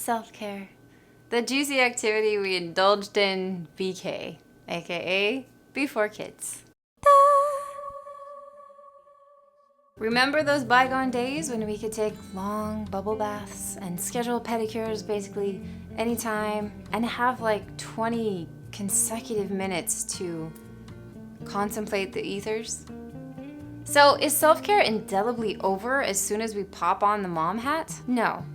self-care. The juicy activity we indulged in BK, aka before kids. Remember those bygone days when we could take long bubble baths and schedule pedicures basically anytime and have like 20 consecutive minutes to contemplate the ethers? So is self-care indelibly over as soon as we pop on the mom hat? No.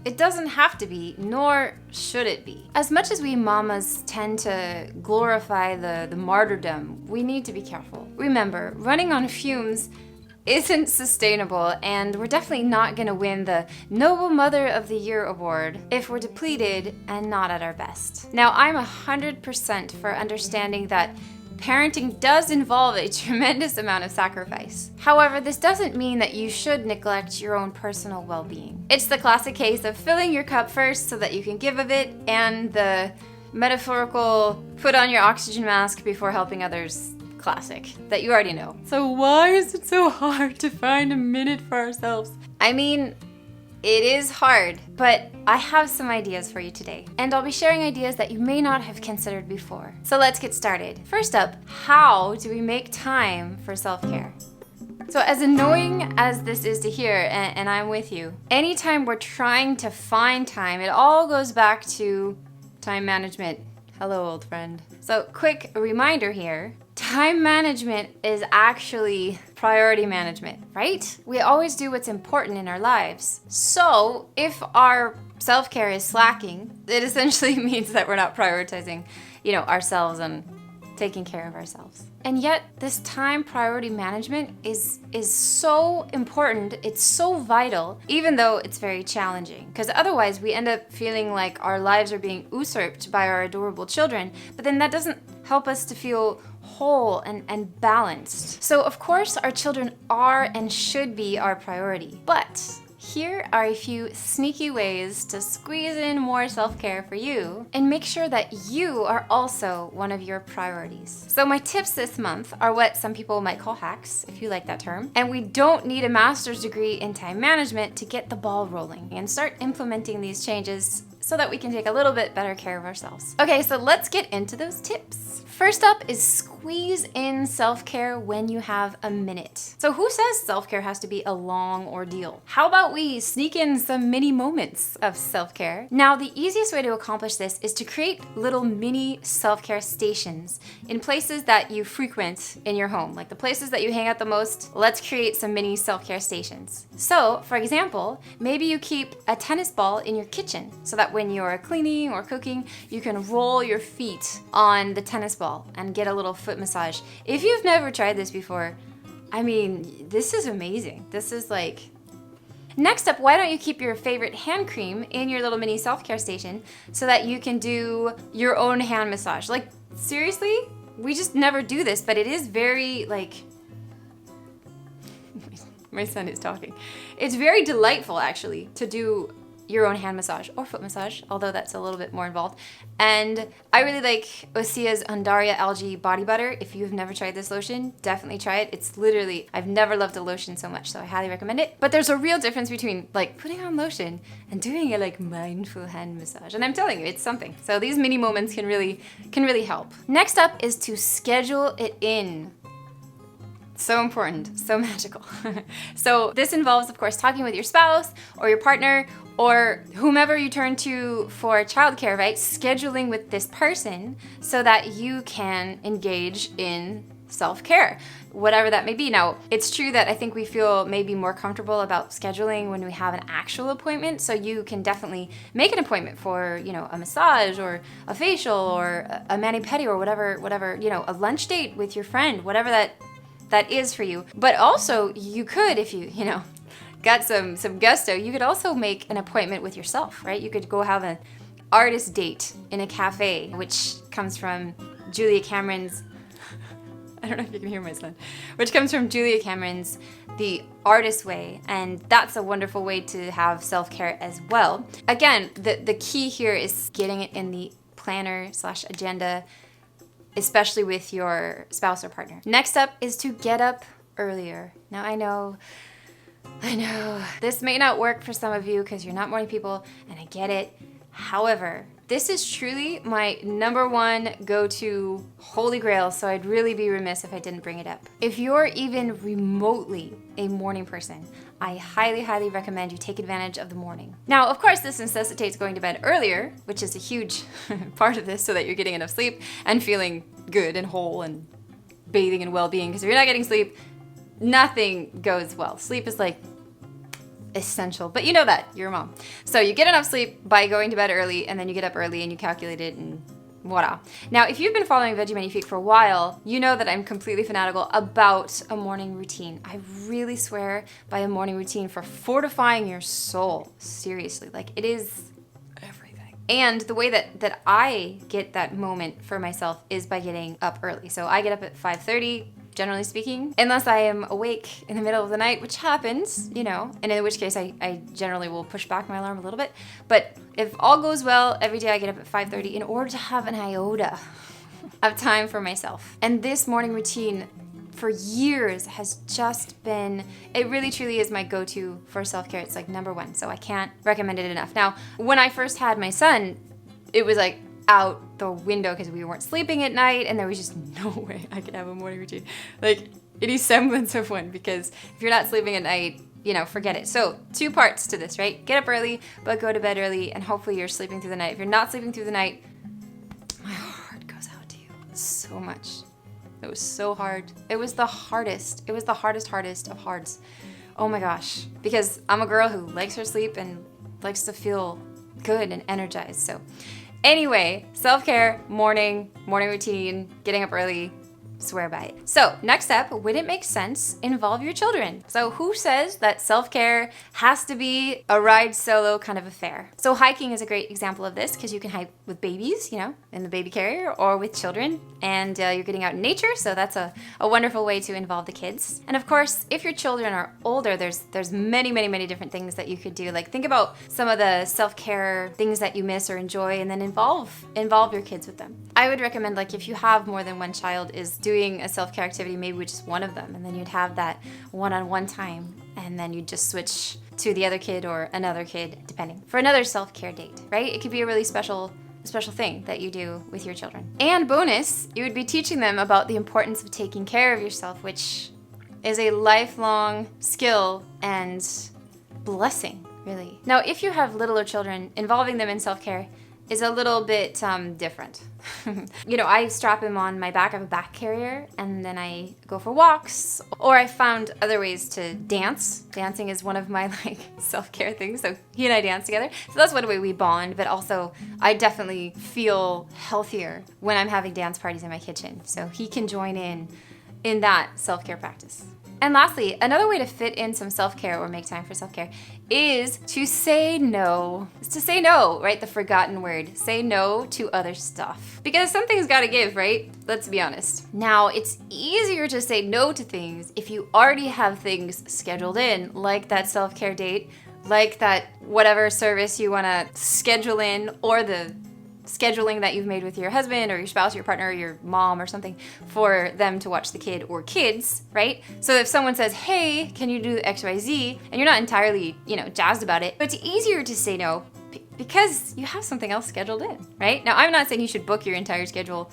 It doesn't have to be, nor should it be. As much as we mamas tend to glorify the martyrdom, we need to be careful. Remember, running on fumes isn't sustainable, and we're definitely not gonna win the Noble Mother of the Year award if we're depleted and not at our best. Now, I'm 100% for understanding that parenting does involve a tremendous amount of sacrifice. However, this doesn't mean that you should neglect your own personal well-being. It's the classic case of filling your cup first so that you can give a bit, and the metaphorical put on your oxygen mask before helping others classic that you already know. So why is it so hard to find a minute for ourselves? I mean, it is hard, but I have some ideas for you today. And I'll be sharing ideas that you may not have considered before. So let's get started. First up, how do we make time for self-care? So as annoying as this is to hear, and I'm with you, anytime we're trying to find time, it all goes back to time management. Hello, old friend. So quick reminder here. Time management is actually priority management, right? We always do what's important in our lives. So if our self-care is slacking, it essentially means that we're not prioritizing, ourselves and taking care of ourselves. And yet this time priority management is so important, it's so vital, even though it's very challenging. Because otherwise we end up feeling like our lives are being usurped by our adorable children, but then that doesn't help us to feel whole and balanced. So of course our children are and should be our priority, but here are a few sneaky ways to squeeze in more self-care for you and make sure that you are also one of your priorities. So my tips this month are what some people might call hacks, if you like that term. And we don't need a master's degree in time management to get the ball rolling and start implementing these changes so that we can take a little bit better care of ourselves. Okay, so let's get into those tips. First up is squeeze in self-care when you have a minute. So who says self-care has to be a long ordeal? How about we sneak in some mini moments of self-care? Now, the easiest way to accomplish this is to create little mini self-care stations in places that you frequent in your home, like the places that you hang out the most. Let's create some mini self-care stations. So, for example, maybe you keep a tennis ball in your kitchen so that when you're cleaning or cooking, you can roll your feet on the tennis ball and get a little foot massage. If you've never tried this before, I mean, this is amazing. This is like... Next up, why don't you keep your favorite hand cream in your little mini self-care station so that you can do your own hand massage? Like, seriously? We just never do this, but it is very, like... My son is talking. It's very delightful, actually, to do your own hand massage or foot massage, although that's a little bit more involved. And I really like Osea's Undaria Algae Body Butter. If you've never tried this lotion, definitely try it. It's literally, I've never loved a lotion so much, so I highly recommend it. But there's a real difference between like putting on lotion and doing a like mindful hand massage. And I'm telling you, it's something. So these mini moments can really help. Next up is to schedule it in. So important, so magical. So this involves, of course, talking with your spouse or your partner or whomever you turn to for childcare, right? Scheduling with this person so that you can engage in self-care, whatever that may be. Now, it's true that I think we feel maybe more comfortable about scheduling when we have an actual appointment. So you can definitely make an appointment for, a massage or a facial or a mani-pedi or whatever, a lunch date with your friend, whatever that is for you. But also you could, if you got some gusto, you could also make an appointment with yourself, right? You could go have an artist date in a cafe, which comes from Julia Cameron's, I don't know if you can hear my son, which comes from Julia Cameron's The Artist Way. And that's a wonderful way to have self-care as well. Again, the key here is getting it in the planner/agenda, especially with your spouse or partner. Next up is to get up earlier. Now I know, this may not work for some of you because you're not morning people, and I get it. However, this is truly my number one go-to holy grail, so I'd really be remiss if I didn't bring it up. If you're even remotely a morning person, I highly, highly recommend you take advantage of the morning. Now, of course, this necessitates going to bed earlier, which is a huge part of this so that you're getting enough sleep and feeling good and whole and bathing in well-being, because if you're not getting sleep, nothing goes well. Sleep is like essential, but you know that, you're a mom. So you get enough sleep by going to bed early, and then you get up early and you calculate it, and voila. Now, if you've been following Veggie Magnifique for a while, you know that I'm completely fanatical about a morning routine. I really swear by a morning routine for fortifying your soul. Seriously, like it is everything. And the way that I get that moment for myself is by getting up early. So I get up at 5:30, generally speaking, unless I am awake in the middle of the night, which happens, you know, and in which case I generally will push back my alarm a little bit. But if all goes well, every day I get up at 5:30 in order to have an iota of time for myself. And this morning routine for years has just been, it really truly is my go-to for self-care. It's like number one, so I can't recommend it enough. Now, when I first had my son, it was like out the window because we weren't sleeping at night, and there was just no way I could have a morning routine, like any semblance of one, because if you're not sleeping at night, you know, forget it. So 2 parts to this, right? Get up early, but go to bed early, and hopefully you're sleeping through the night. If you're not sleeping through the night, my heart goes out to you so much. It was so hard. It was the hardest. It was the hardest of hards. Oh my gosh. Because I'm a girl who likes her sleep and likes to feel good and energized. So anyway, self-care, morning routine, getting up early, swear by it. So next up, when it makes sense, involve your children. So who says that self-care has to be a ride solo kind of affair? So hiking is a great example of this, because you can hike with babies, you know, in the baby carrier, or with children, and you're getting out in nature, so that's a wonderful way to involve the kids. And of course, if your children are older, there's many different things that you could do. Like think about some of the self-care things that you miss or enjoy, and then involve your kids with them. I would recommend, like if you have more than one child, is doing a self-care activity maybe with just one of them, and then you'd have that one-on-one time, and then you'd just switch to the other kid or another kid, depending, for another self-care date, right? It could be a really special thing that you do with your children. And bonus, you would be teaching them about the importance of taking care of yourself, which is a lifelong skill and blessing, really. Now, if you have littler children, involving them in self-care is a little bit different. You know, I strap him on my back. I have a back carrier, and then I go for walks, or I found other ways to dance. Dancing is one of my like self-care things, so he and I dance together. So that's one way we bond, but also I definitely feel healthier when I'm having dance parties in my kitchen, so he can join in that self-care practice. And lastly, another way to fit in some self-care or make time for self-care is to say no. It's to say no, right? The forgotten word. Say no to other stuff. Because something's gotta give, right? Let's be honest. Now, it's easier to say no to things if you already have things scheduled in, like that self-care date, like that whatever service you wanna schedule in, or the scheduling that you've made with your husband or your spouse, or your partner, or your mom or something, for them to watch the kid or kids, right? So if someone says, hey, can you do XYZ, and you're not entirely, you know, jazzed about it, but it's easier to say no because you have something else scheduled in, right? Now, I'm not saying you should book your entire schedule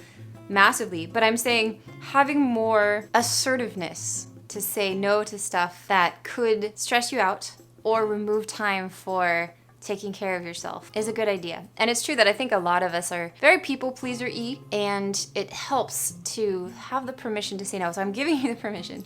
massively, but I'm saying having more assertiveness to say no to stuff that could stress you out or remove time for taking care of yourself is a good idea. And it's true that I think a lot of us are very people pleaser-y, and it helps to have the permission to say no. So I'm giving you the permission.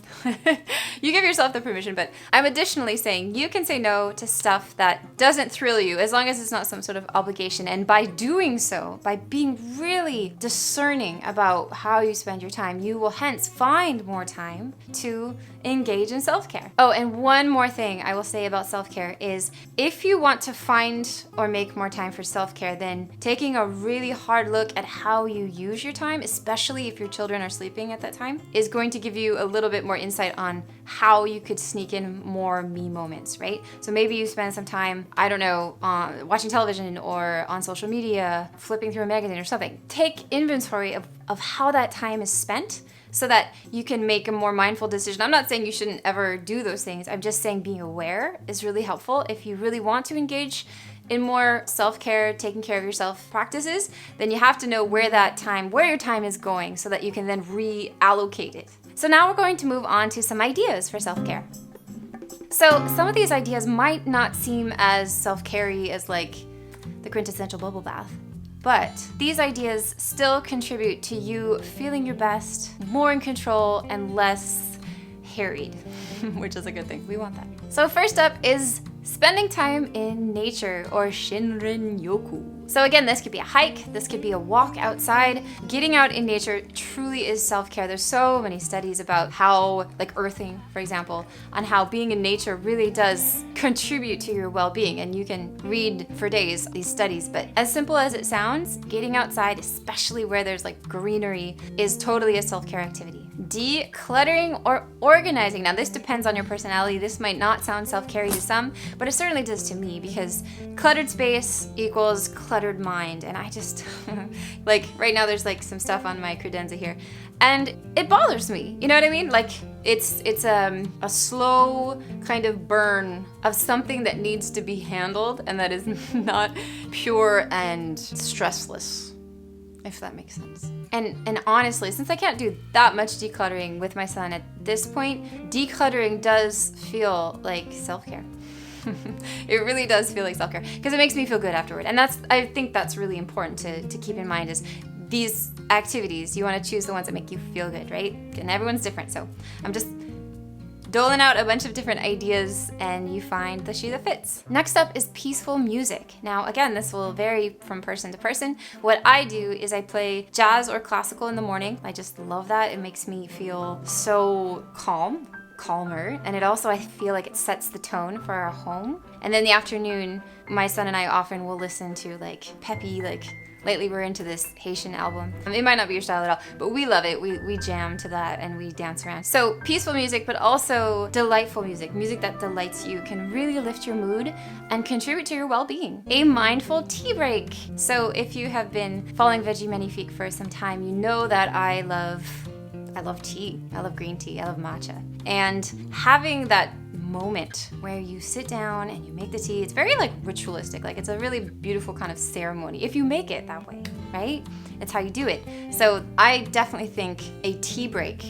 You give yourself the permission, but I'm additionally saying you can say no to stuff that doesn't thrill you, as long as it's not some sort of obligation. And by doing so, by being really discerning about how you spend your time, you will hence find more time to engage in self-care. Oh, and one more thing I will say about self-care is, if you want to find or make more time for self-care, then taking a really hard look at how you use your time, especially if your children are sleeping at that time, is going to give you a little bit more insight on how you could sneak in more me moments, right? So maybe you spend some time, I don't know, watching television or on social media, flipping through a magazine or something. Take inventory of how that time is spent, so that you can make a more mindful decision. I'm not saying you shouldn't ever do those things. I'm just saying being aware is really helpful if you really want to engage in more self-care, taking care of yourself practices, then you have to know where your time is going so that you can then reallocate it. So now we're going to move on to some ideas for self-care. So some of these ideas might not seem as self-care-y as like the quintessential bubble bath, but these ideas still contribute to you feeling your best, more in control, and less harried, which is a good thing. We want that. So first up is spending time in nature, or shinrin-yoku. So again, this could be a hike, this could be a walk outside. Getting out in nature truly is self-care. There's so many studies about how, like earthing, for example, on how being in nature really does contribute to your well-being. And you can read for days these studies, but as simple as it sounds, getting outside, especially where there's like greenery, is totally a self-care activity. Decluttering or organizing. Now this depends on your personality. This might not sound self-care to some, but it certainly does to me, because cluttered space equals cluttered mind. And I just, like right now there's like some stuff on my credenza here and it bothers me. You know what I mean? Like it's a slow kind of burn of something that needs to be handled and that is not pure and stressless, if that makes sense. And honestly, since I can't do that much decluttering with my son at this point, decluttering does feel like self-care. It really does feel like self-care because it makes me feel good afterward. And I think that's really important to keep in mind, is these activities, you want to choose the ones that make you feel good, right? And everyone's different. So I'm just doling out a bunch of different ideas and you find the shoe that fits. Next up is peaceful music. Now, again, this will vary from person to person. What I do is I play jazz or classical in the morning. I just love that. It makes me feel so calmer, and it also, I feel like it sets the tone for our home. And then the afternoon, my son and I often will listen to like peppy, like lately we're into this Haitian album. It might not be your style at all, but we love it. We jam to that and we dance around. So peaceful music, but also delightful music. Music that delights you can really lift your mood and contribute to your well-being. A mindful tea break. So if you have been following Magnifique for some time, you know that I love tea. I love green tea. I love matcha. And having that moment where you sit down and you make the tea, it's very like ritualistic. Like it's a really beautiful kind of ceremony if you make it that way, right? It's how you do it. So I definitely think a tea break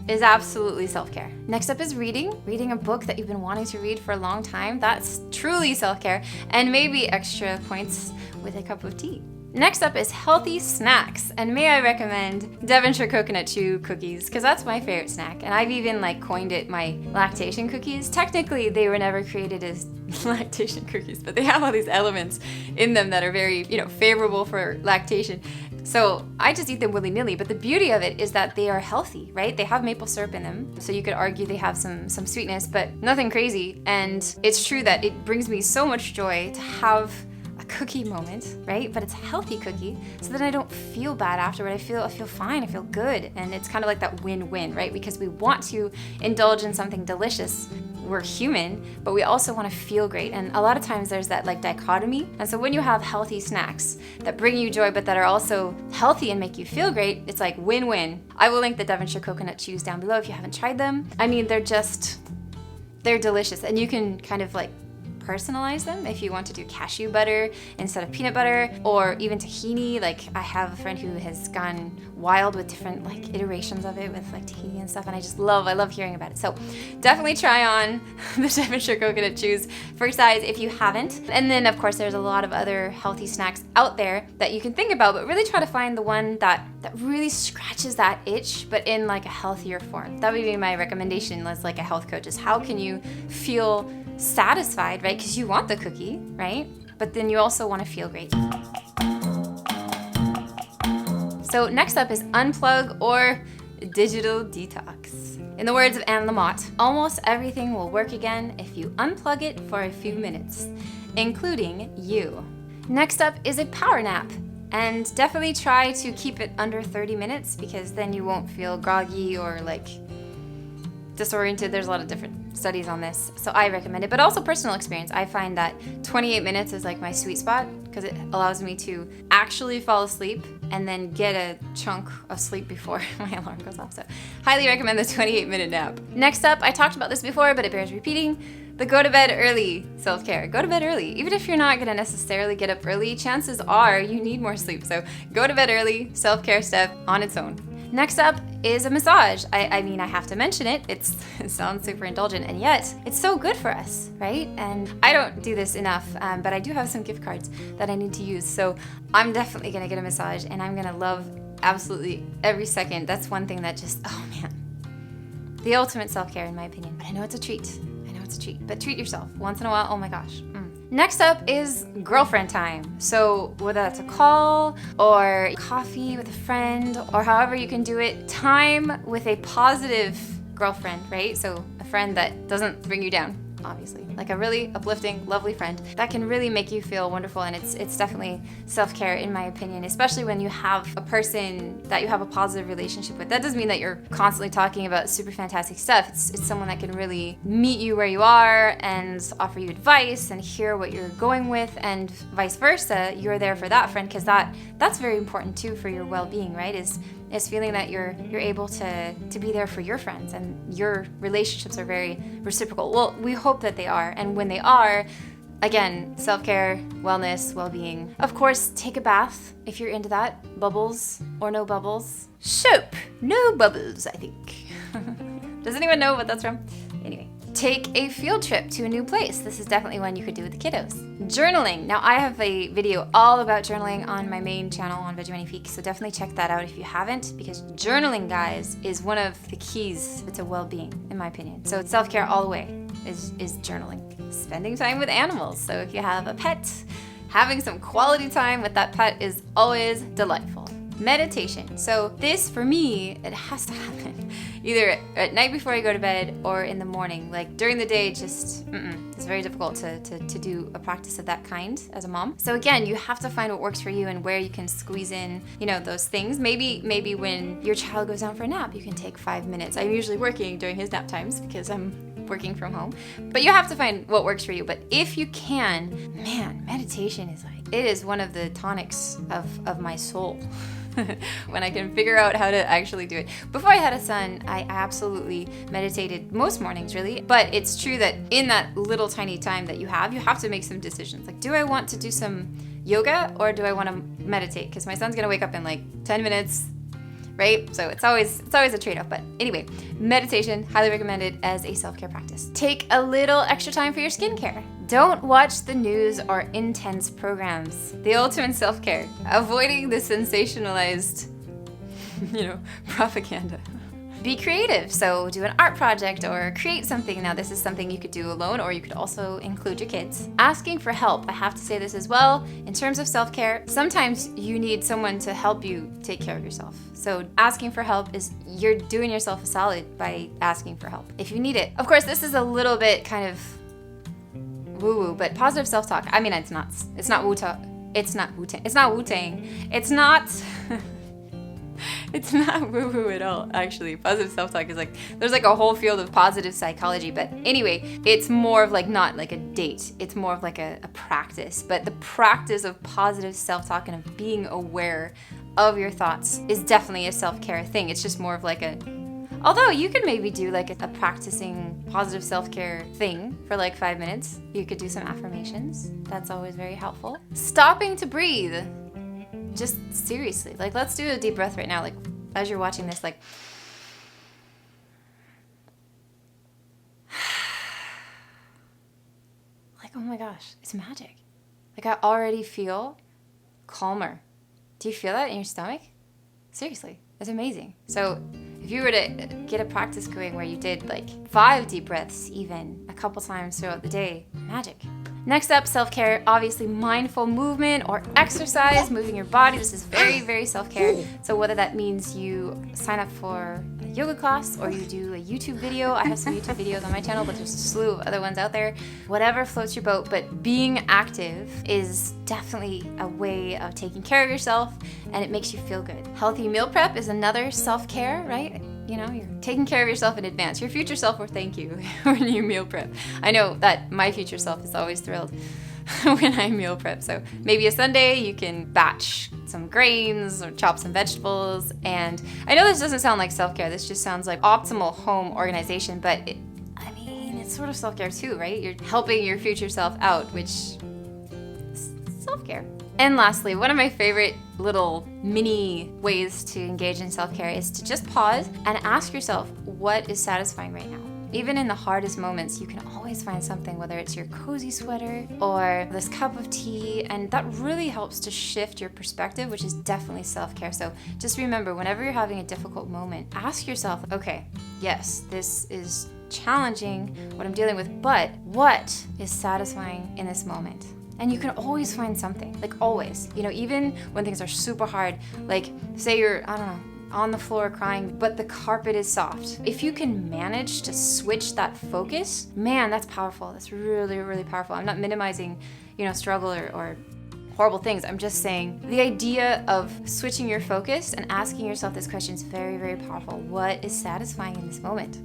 is absolutely self-care. Next up is reading. Reading a book that you've been wanting to read for a long time. That's truly self-care, and maybe extra points with a cup of tea. Next up is healthy snacks, and may I recommend Devonshire coconut chew cookies, because that's my favorite snack, and I've even like coined it my lactation cookies. Technically, they were never created as lactation cookies, but they have all these elements in them that are very, favorable for lactation. So I just eat them willy-nilly, but the beauty of it is that they are healthy, right? They have maple syrup in them, so you could argue they have some sweetness, but nothing crazy. And it's true that it brings me so much joy to have a cookie moment, right? But it's a healthy cookie, so that I don't feel bad afterward. I feel fine, I feel good. And it's kind of like that win-win, right? Because we want to indulge in something delicious. We're human, but we also want to feel great. And a lot of times there's that like dichotomy. And so when you have healthy snacks that bring you joy, but that are also healthy and make you feel great, it's like win-win. I will link the Devonshire coconut chews down below if you haven't tried them. I mean, they're delicious, and you can kind of like personalize them if you want to do cashew butter instead of peanut butter, or even tahini. Like I have a friend who has gone wild with different like iterations of it with like tahini and stuff, and I love hearing about it. So definitely try on the Devonshire coconut chews for size if you haven't. And then of course there's a lot of other healthy snacks out there that you can think about, but really try to find the one that really scratches that itch, but in like a healthier form. That would be my recommendation as like a health coach, is how can you feel satisfied, right? Because you want the cookie, right? But then you also want to feel great. So next up is unplug or digital detox. In the words of Anne Lamott, almost everything will work again if you unplug it for a few minutes, including you. Next up is a power nap. And definitely try to keep it under 30 minutes, because then you won't feel groggy or like disoriented. There's a lot of different studies on this, so I recommend it. But also personal experience, I find that 28 minutes is like my sweet spot, because it allows me to actually fall asleep and then get a chunk of sleep before my alarm goes off. So highly recommend the 28-minute nap. Next up, I talked about this before, but it bears repeating, The go to bed early self-care. Go to bed early. Even if you're not gonna necessarily get up early, chances are you need more sleep. So go to bed early, self-care step on its own. Next up is a massage. I mean, I have to mention it. It sounds super indulgent, and yet it's so good for us, right? And I don't do this enough, but I do have some gift cards that I need to use. So I'm definitely gonna get a massage, and I'm gonna love absolutely every second. That's one thing that just, oh man. The ultimate self-care in my opinion. But I know it's a treat. But treat yourself once in a while. Oh my gosh. Next up is girlfriend time. So whether that's a call or coffee with a friend or however you can do it, time with a positive girlfriend, right? So a friend that doesn't bring you down, obviously. Like a really uplifting, lovely friend that can really make you feel wonderful, and it's definitely self-care in my opinion, especially when you have a person that you have a positive relationship with. That doesn't mean that you're constantly talking about super fantastic stuff. It's someone that can really meet you where you are and offer you advice and hear what you're going with, and vice versa. You're there for that friend, because that's very important too for your well-being, right? Is feeling that you're able to be there for your friends, and your relationships are very reciprocal. Well, we hope that they are, and when they are, again, self-care, wellness, well-being. Of course, take a bath if you're into that. Bubbles or no bubbles. Soap, no bubbles, I think. Does anyone know what that's from? Anyway. Take a field trip to a new place. This is definitely one you could do with the kiddos. Journaling. Now I have a video all about journaling on my main channel on Magnifique, so definitely check that out if you haven't, because journaling, guys, is one of the keys to well-being, in my opinion. So self-care all the way is journaling. Spending time with animals. So if you have a pet, having some quality time with that pet is always delightful. Meditation. So this, for me, it has to happen either at night before I go to bed or in the morning. Like during the day, just it's very difficult to do a practice of that kind as a mom. So again, you have to find what works for you and where you can squeeze in, those things. Maybe when your child goes down for a nap, you can take 5 minutes. I'm usually working during his nap times because I'm working from home. But you have to find what works for you. But if you can, man, meditation is it is one of the tonics of my soul. When I can figure out how to actually do it. Before I had a son, I absolutely meditated most mornings, really. But it's true that in that little tiny time that you have to make some decisions. Like, do I want to do some yoga or do I want to meditate? Because my son's gonna wake up in like 10 minutes, right? So it's always a trade-off. But anyway, meditation, highly recommended as a self-care practice. Take a little extra time for your skincare. Don't watch the news or intense programs. The ultimate self-care. Avoiding the sensationalized, propaganda. Be creative. So do an art project or create something. Now this is something you could do alone, or you could also include your kids. Asking for help. I have to say this as well. In terms of self-care, sometimes you need someone to help you take care of yourself. So asking for help you're doing yourself a solid by asking for help if you need it. Of course, this is a little bit kind of woo-woo, but positive self-talk. I mean, it's not Wu-Tang. It's not it's not woo-woo at all, actually. Positive self-talk is there's a whole field of positive psychology, but anyway, it's more of not like a date. It's more of a practice, but the practice of positive self-talk and of being aware of your thoughts is definitely a self-care thing. It's just more of although you could maybe do a practicing positive self-care thing for 5 minutes. You could do some affirmations. That's always very helpful. Stopping to breathe. Just seriously, let's do a deep breath right now. As you're watching this, oh my gosh, it's magic. I already feel calmer. Do you feel that in your stomach? Seriously, it's amazing. So if you were to get a practice going where you did 5 deep breaths even a couple times throughout the day, magic. Next up, self-care, obviously mindful movement or exercise, moving your body. This is very, very self-care. So whether that means you sign up for a yoga class or you do a YouTube video. I have some YouTube videos on my channel, but there's a slew of other ones out there. Whatever floats your boat, but being active is definitely a way of taking care of yourself, and it makes you feel good. Healthy meal prep is another self-care, right? You're taking care of yourself in advance. Your future self will thank you when you meal prep. I know that my future self is always thrilled when I meal prep. So maybe a Sunday you can batch some grains or chop some vegetables. And I know this doesn't sound like self-care. This just sounds like optimal home organization, but it's that's sort of self-care too, right? You're helping your future self out, which is self-care. And lastly, one of my favorite little mini ways to engage in self-care is to just pause and ask yourself, what is satisfying right now? Even in the hardest moments, you can always find something, whether it's your cozy sweater or this cup of tea, and that really helps to shift your perspective, which is definitely self-care. So just remember, whenever you're having a difficult moment, ask yourself, okay, yes, this is challenging, what I'm dealing with, but what is satisfying in this moment? And you can always find something, like always, even when things are super hard, like say you're, I don't know, on the floor crying, but the carpet is soft. If you can manage to switch that focus, man, that's powerful. That's really, really powerful. I'm not minimizing, struggle or horrible things. I'm just saying the idea of switching your focus and asking yourself this question is very, very powerful. What is satisfying in this moment?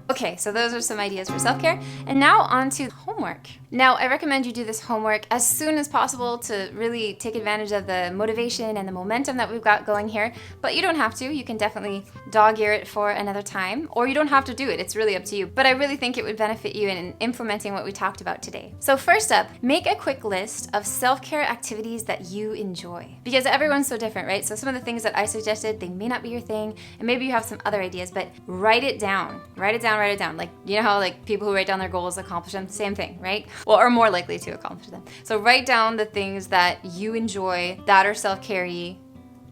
Okay, so those are some ideas for self-care. And now on to homework. Now, I recommend you do this homework as soon as possible to really take advantage of the motivation and the momentum that we've got going here. But you don't have to. You can definitely dog-ear it for another time, or you don't have to do it. It's really up to you. But I really think it would benefit you in implementing what we talked about today. So first up, make a quick list of self-care activities that you enjoy. Because everyone's so different, right? So some of the things that I suggested, they may not be your thing, and maybe you have some other ideas, but write it down. Write it down. Like, how people who write down their goals accomplish them? Same thing, right? Well, are more likely to accomplish them. So write down the things that you enjoy that are self-care-y.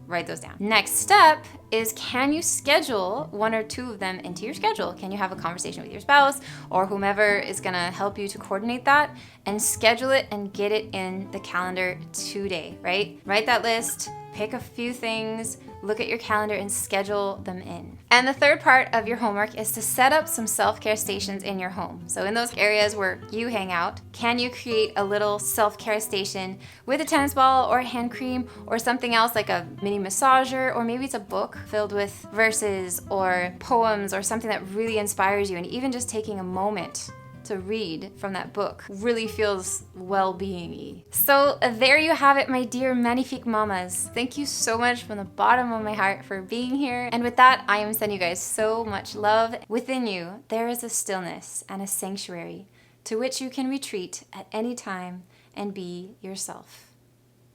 Write those down. Next step is, can you schedule one or two of them into your schedule? Can you have a conversation with your spouse or whomever is gonna help you to coordinate that, and schedule it and get it in the calendar today, right? Write that list, pick a few things, look at your calendar and schedule them in. And the third part of your homework is to set up some self-care stations in your home. So in those areas where you hang out, can you create a little self-care station with a tennis ball or hand cream or something else like a mini massager, or maybe it's a book filled with verses or poems or something that really inspires you, and even just taking a moment to read from that book really feels well-being-y. So there you have it, my dear Magnifique mamas. Thank you so much from the bottom of my heart for being here. And with that, I am sending you guys so much love. Within you, there is a stillness and a sanctuary to which you can retreat at any time and be yourself.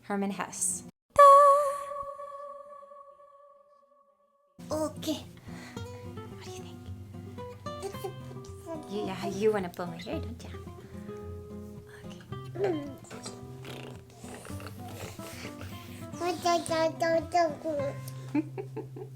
Herman Hesse. Okay. What do you think? Yeah, you want to pull my hair, don't you? Okay.